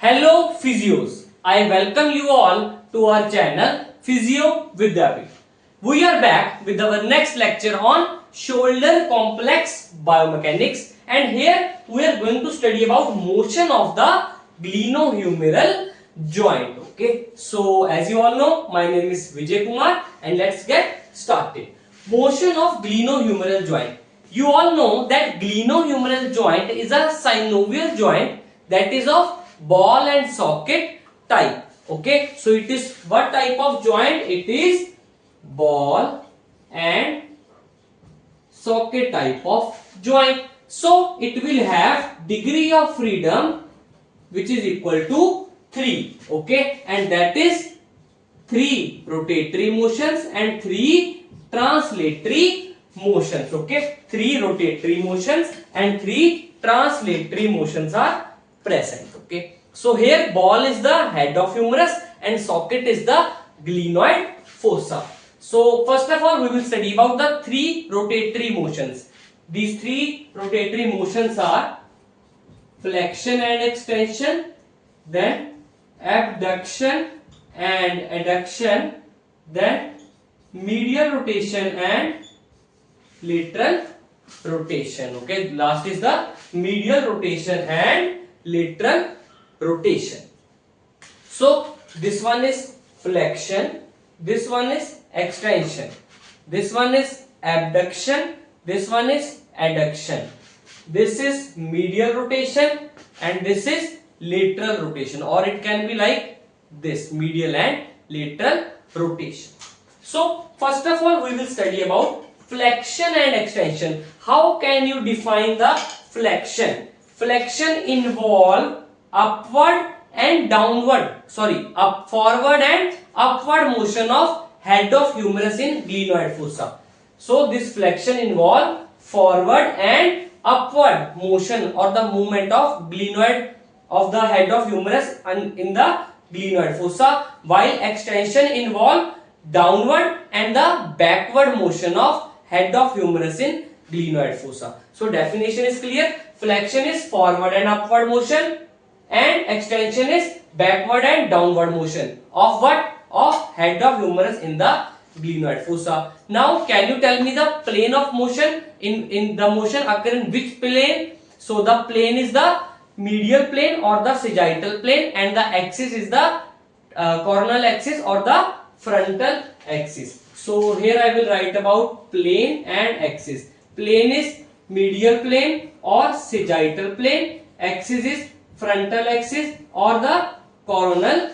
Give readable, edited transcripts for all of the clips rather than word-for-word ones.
Hello physios, I welcome you all to our channel physiotherapy. We are back with our next lecture on shoulder complex biomechanics, and here we are going to study about motion of the glenohumeral joint. Okay, so as you all know, my name is Vijay Kumar and let's get started. Motion of glenohumeral joint. You all know that glenohumeral joint is a synovial joint that is of ball and socket type. Okay, so it is what type of joint? It is ball and socket type of joint. So it will have degree of freedom which is equal to 3. Okay, and that is 3 rotatory motions and 3 translatory motions. Okay, 3 rotatory motions and 3 translatory motions are present. Okay, so here ball is the head of humerus and socket is the glenoid fossa. So first of all we will study about the 3 rotatory motions. These 3 rotatory motions are flexion and extension, then abduction and adduction, then medial rotation and lateral rotation. Okay, last is the medial rotation and lateral rotation. So this one is flexion, this one is extension, this one is abduction, this one is adduction, this is medial rotation and this is lateral rotation, or it can be like this, medial and lateral rotation. So first of all we will study about flexion and extension. How can you define the flexion? Flexion involve forward and upward motion of head of humerus in glenoid fossa. So this flexion involve forward and upward motion or the movement of glenoid of the head of humerus in the glenoid fossa, while extension involve downward and the backward motion of head of humerus in glenoid fossa. So definition is clear. Flexion is forward and upward motion and extension is backward and downward motion of what? Of head of humerus in the glenoid fossa. Now can you tell me the plane of motion? In the motion occur in which plane? So the plane is the medial plane or the sagittal plane, and the axis is the coronal axis or the frontal axis. So here I will write about plane and axis. Plane is medial plane or sagittal plane, axis is frontal axis or the coronal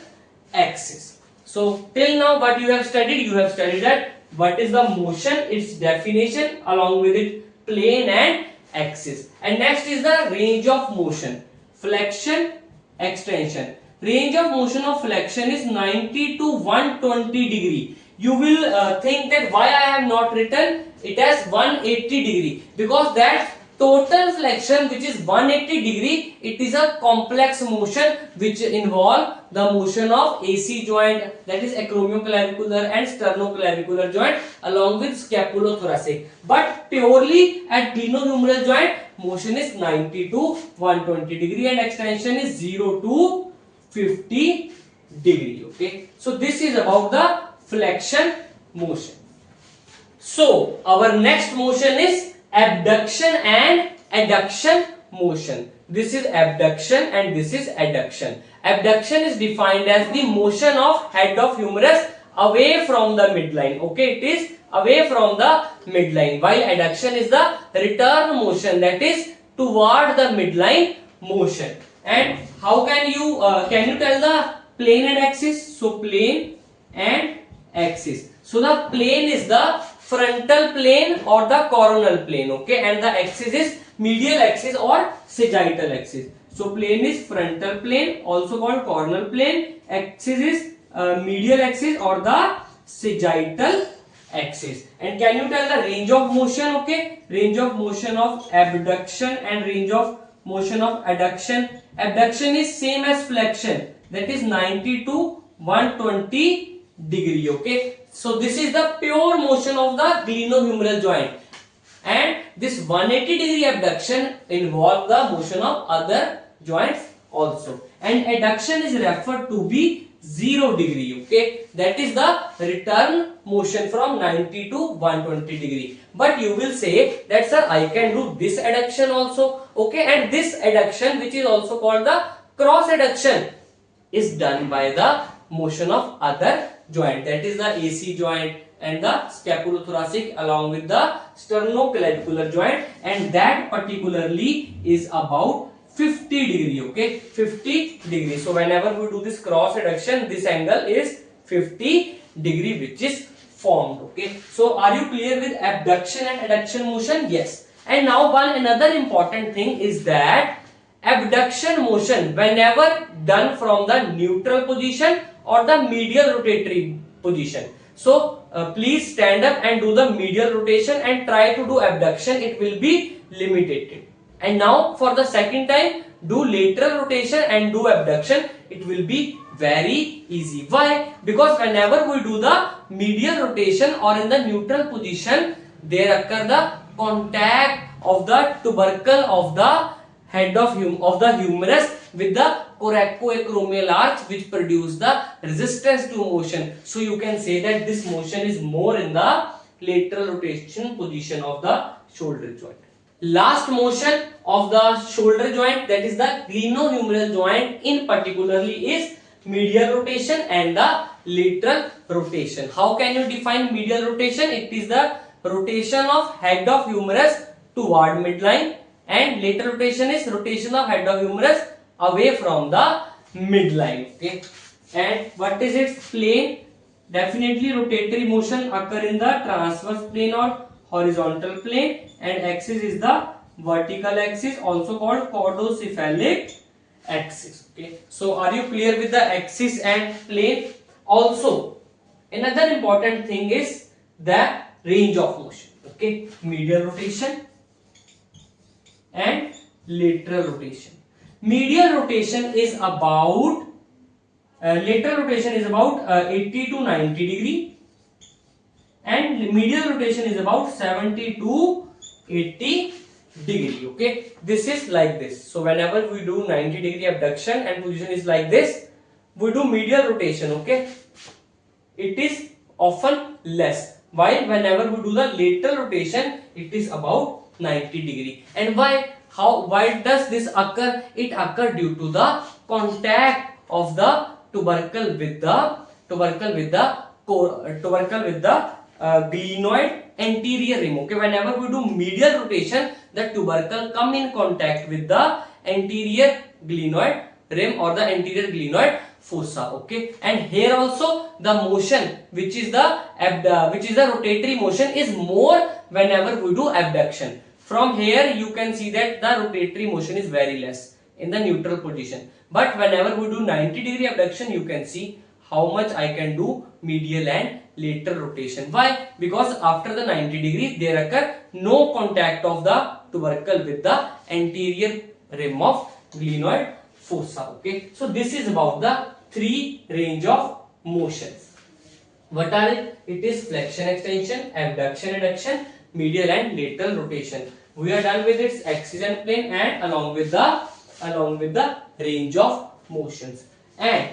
axis. So till now what you have studied? You have studied that what is the motion, its definition, along with it plane and axis. And next is the range of motion. Flexion, extension. Range of motion of flexion is 90 to 120 degree. You will think that why I have not written it as 180 degree, because that total flexion which is 180 degree, it is a complex motion which involve the motion of AC joint, that is acromioclavicular and sternoclavicular joint along with scapulothoracic. But purely at glenohumeral joint motion is 90 to 120 degree and extension is 0 to 50 degree. Okay, so this is about the flexion motion. So our next motion is abduction and adduction motion. This is abduction and this is adduction. Abduction is defined as the motion of head of humerus away from the midline. Okay, it is away from the midline, while adduction is the return motion, that is toward the midline motion. And how can you tell the plane and axis? So plane and axis. So the plane is the frontal plane or the coronal plane. Okay, and the axis is medial axis or sagittal axis. So plane is frontal plane, also called coronal plane. Axis is medial axis or the sagittal axis. And can you tell the range of motion? Okay, range of motion of abduction and range of motion of adduction. Abduction is same as flexion, that is 90 to 120 degree. Okay, so this is the pure motion of the glenohumeral joint, and this 180 degree abduction involve the motion of other joints also. and adduction is referred to be 0 degree. Okay, that is the return motion from 90 to 120 degree. But you will say that sir, I can do this adduction also. Okay, and this adduction, which is also called the cross adduction, is done by the motion of other joint, that is the AC joint and the scapulothoracic along with the sternoclavicular joint, and that particularly is about 50 degree. Okay, 50 degree. So whenever we do this cross adduction, this angle is 50 degree which is formed. Okay, so are you clear with abduction and adduction motion? Yes. And now one another important thing is that abduction motion, whenever done from the neutral position or the medial rotatory position. So please stand up and do the medial rotation and try to do abduction. It will be limited. And now for the second time, do lateral rotation and do abduction. It will be very easy. Why? Because whenever we do the medial rotation or in the neutral position, there occur the contact of the tubercle of the head of the humerus with the coracoacromial arch, which produce the resistance to motion. So you can say that this motion is more in the lateral rotation position of the shoulder joint. Last motion of the shoulder joint, that is the glenohumeral joint in particularly, is medial rotation and the lateral rotation. How can you define medial rotation? It is the rotation of head of humerus toward midline, and lateral rotation is rotation of head of humerus away from the midline. Okay, and what is its plane? Definitely rotatory motion occur in the transverse plane or horizontal plane, and axis is the vertical axis, also called cordocephalic axis. Okay, so are you clear with the axis and plane? Also another important thing is the range of motion. Okay, medial rotation and lateral rotation. Medial rotation is about lateral rotation is about 80 to 90 degree, and medial rotation is about 70 to 80 degree. Okay, this is like this. So whenever we do 90 degree abduction and position is like this, we do medial rotation. Okay, it is often less, while whenever we do the lateral rotation, it is about 90 degree. And why does this occur? It occur due to the contact of the tubercle with the glenoid anterior rim. Okay, whenever we do medial rotation, the tubercle come in contact with the anterior glenoid rim or the anterior glenoid fossa. Okay, and here also the motion, which is the rotatory motion, is more whenever we do abduction. From here you can see that the rotatory motion is very less in the neutral position, but whenever we do 90 degree abduction, you can see how much I can do medial and lateral rotation. Why? Because after the 90 degree there occur no contact of the tubercle with the anterior rim of glenoid fossa. Okay, so this is about the three range of motions. What are it? It is flexion extension, abduction adduction, medial and lateral rotation. We are done with its axis and plane and along with the range of motions. And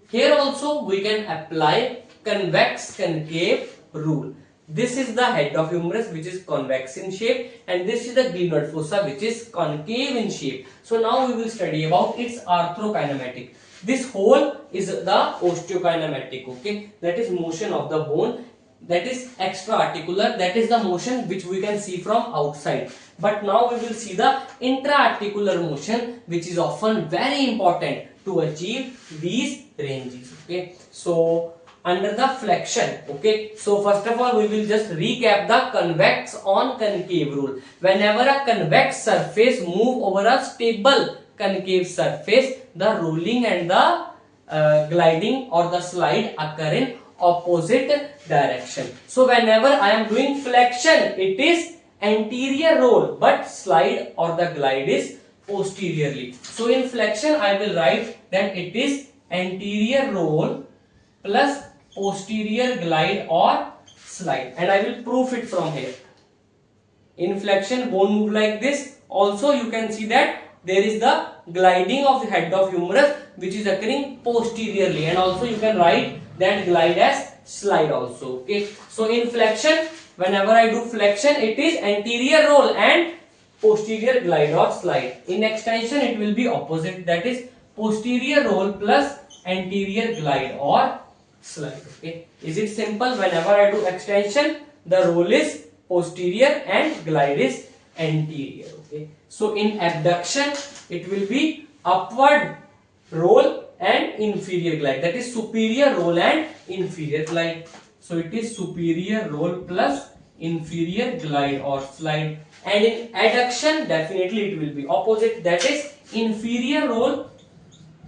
here also we can apply convex concave rule. This is the head of humerus, which is convex in shape, and this is the glenoid fossa, which is concave in shape. So now we will study about its arthrokinematic. This whole is the osteokinematic. Okay, that is motion of the bone. That is extra-articular, that is the motion which we can see from outside. But now we will see the intra-articular motion, which is often very important to achieve these ranges. Okay, so under the flexion. Okay, so first of all we will just recap the convex on concave rule. Whenever a convex surface move over a stable concave surface, the rolling and the gliding or the slide occur in opposite direction. So whenever I am doing flexion, it is anterior roll, but slide or the glide is posteriorly. So in flexion I will write that it is anterior roll plus posterior glide or slide, and I will prove it from here. In flexion bone move like this. Also you can see that there is the gliding of the head of humerus which is occurring posteriorly, and also you can write that glide as slide also. Okay, so in flexion, whenever I do flexion, it is anterior roll and posterior glide or slide. In extension, it will be opposite, that is posterior roll plus anterior glide or slide. Okay, is it simple? Whenever I do extension, the roll is posterior and glide is anterior. Okay, so in abduction, it will be upward roll and inferior glide, that is superior roll and inferior glide. So it is superior roll plus inferior glide or slide. And in adduction, definitely it will be opposite, that is inferior roll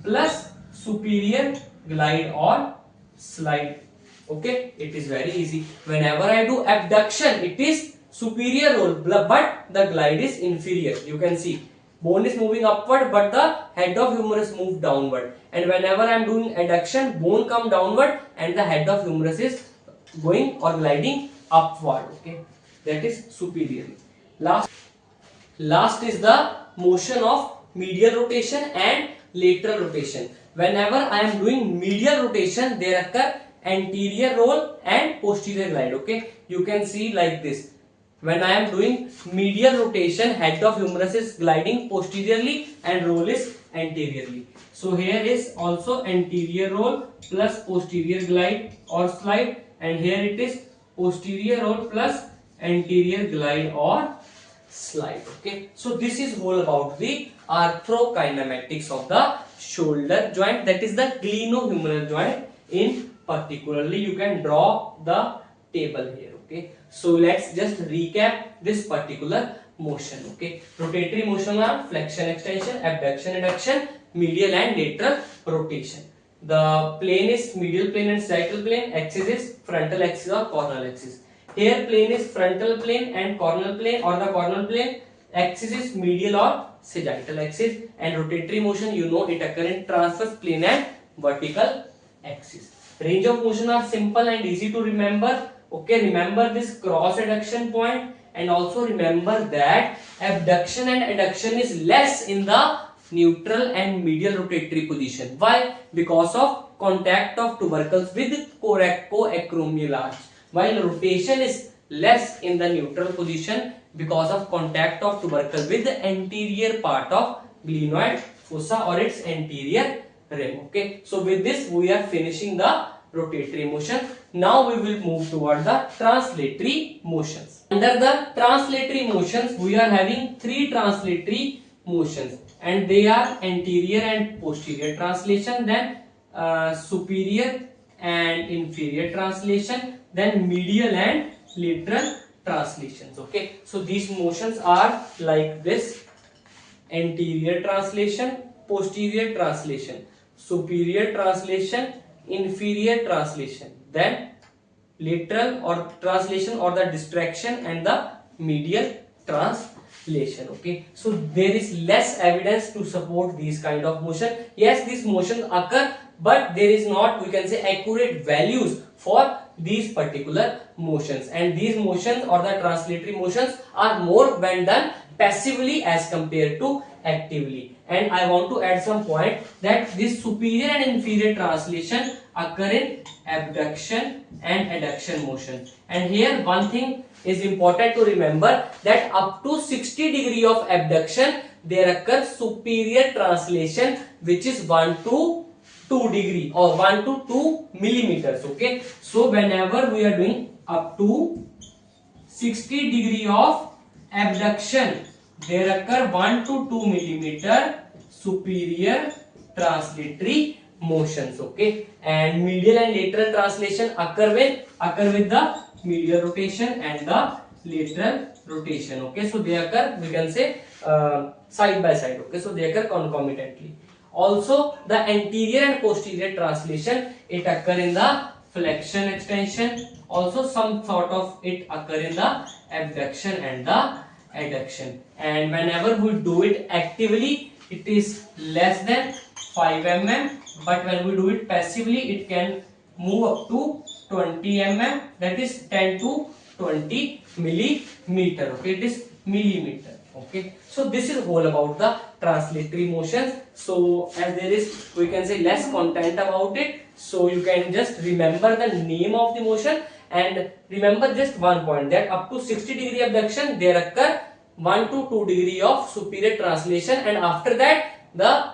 plus superior glide or slide. Okay, it is very easy. Whenever I do abduction, it is superior roll but the glide is inferior. You can see bone is moving upward but the head of humerus move downward, and whenever I am doing adduction, bone come downward and the head of humerus is going or gliding upward. Okay, that is superior. Last is the motion of medial rotation and lateral rotation. Whenever I am doing medial rotation, there occur anterior roll and posterior glide. Okay, you can see like this. When I am doing medial rotation, head of humerus is gliding posteriorly and roll is anteriorly. So here is also anterior roll plus posterior glide or slide, and here it is posterior roll plus anterior glide or slide. Okay, so this is all about the arthrokinematics of the shoulder joint, that is the glenohumeral joint. In particularly, you can draw the table here. Okay, so let's just recap this particular motion. Okay, rotatory motion are flexion, extension, abduction, adduction, medial and lateral rotation. The plane is medial plane and sagittal plane. Axis is frontal axis or coronal axis. Here plane is frontal plane and coronal plane or the coronal plane. Axis is medial or sagittal axis, and rotatory motion, you know, it occur in transverse plane and vertical axis. Range of motion are simple and easy to remember. Okay, remember this cross adduction point, and also remember that abduction and adduction is less in the neutral and medial rotatory position. Why? Because of contact of tubercles with coacromial arch, while rotation is less in the neutral position because of contact of tubercle with the anterior part of glenoid fossa or its anterior rim. Okay, so with this we are finishing the rotatory motion. Now we will move toward the translatory motions. Under the translatory motions, we are having three translatory motions, and they are anterior and posterior translation, then superior and inferior translation, then medial and lateral translations. Okay, so these motions are like this: anterior translation, posterior translation, superior translation, inferior translation, then lateral or translation or the distraction, and the medial translation. Okay, so there is less evidence to support these kind of motion. Yes, these motions occur, but there is not, we can say, accurate values for these particular motions, and these motions or the translatory motions are more when done passively as compared to actively. And I want to add some point that this superior and inferior translation occur in abduction and adduction motion. And here one thing is important to remember, that up to 60 degree of abduction there occurs superior translation, which is 1 to 2 degree or 1 to 2 millimeters. Okay, so whenever we are doing up to 60 degree of abduction, there occur 1 to 2 millimeter superior translatory motions. Okay, and medial and lateral translation occur with the medial rotation and the lateral rotation. Okay, so they occur, we can say, side by side. Okay, so they occur concomitantly. Also, the anterior and posterior translation, it occur in the flexion, extension. Also, some sort of it occur in the abduction and the adduction. And whenever we do it actively, it is less than 5 mm, but when we do it passively, it can move up to 20 mm, that is 10 to 20 millimeter. Okay, it is millimeter. Okay, so this is whole about the translatory motions. So as there is, we can say, less content about it, so you can just remember the name of the motion and remember just one point, that up to 60-degree abduction there occur 1 to 2 degree of superior translation, and after that the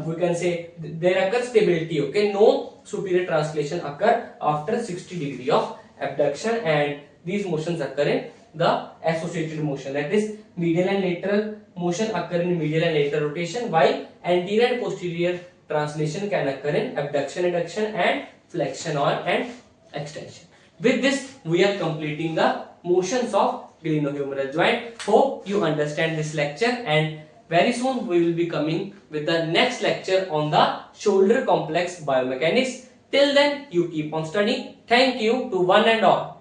we can say there occurs stability. Okay, no superior translation occur after 60 degree of abduction, and these motions occur in the associated motion, that is medial and lateral motion occur in medial and lateral rotation, while anterior and posterior translation can occur in abduction, adduction, and flexion or and extension. With this we are completing the motions of glenohumeral joint. Hope you understand this lecture, and very soon we will be coming with the next lecture on the shoulder complex biomechanics. Till then, you keep on studying. Thank you to one and all.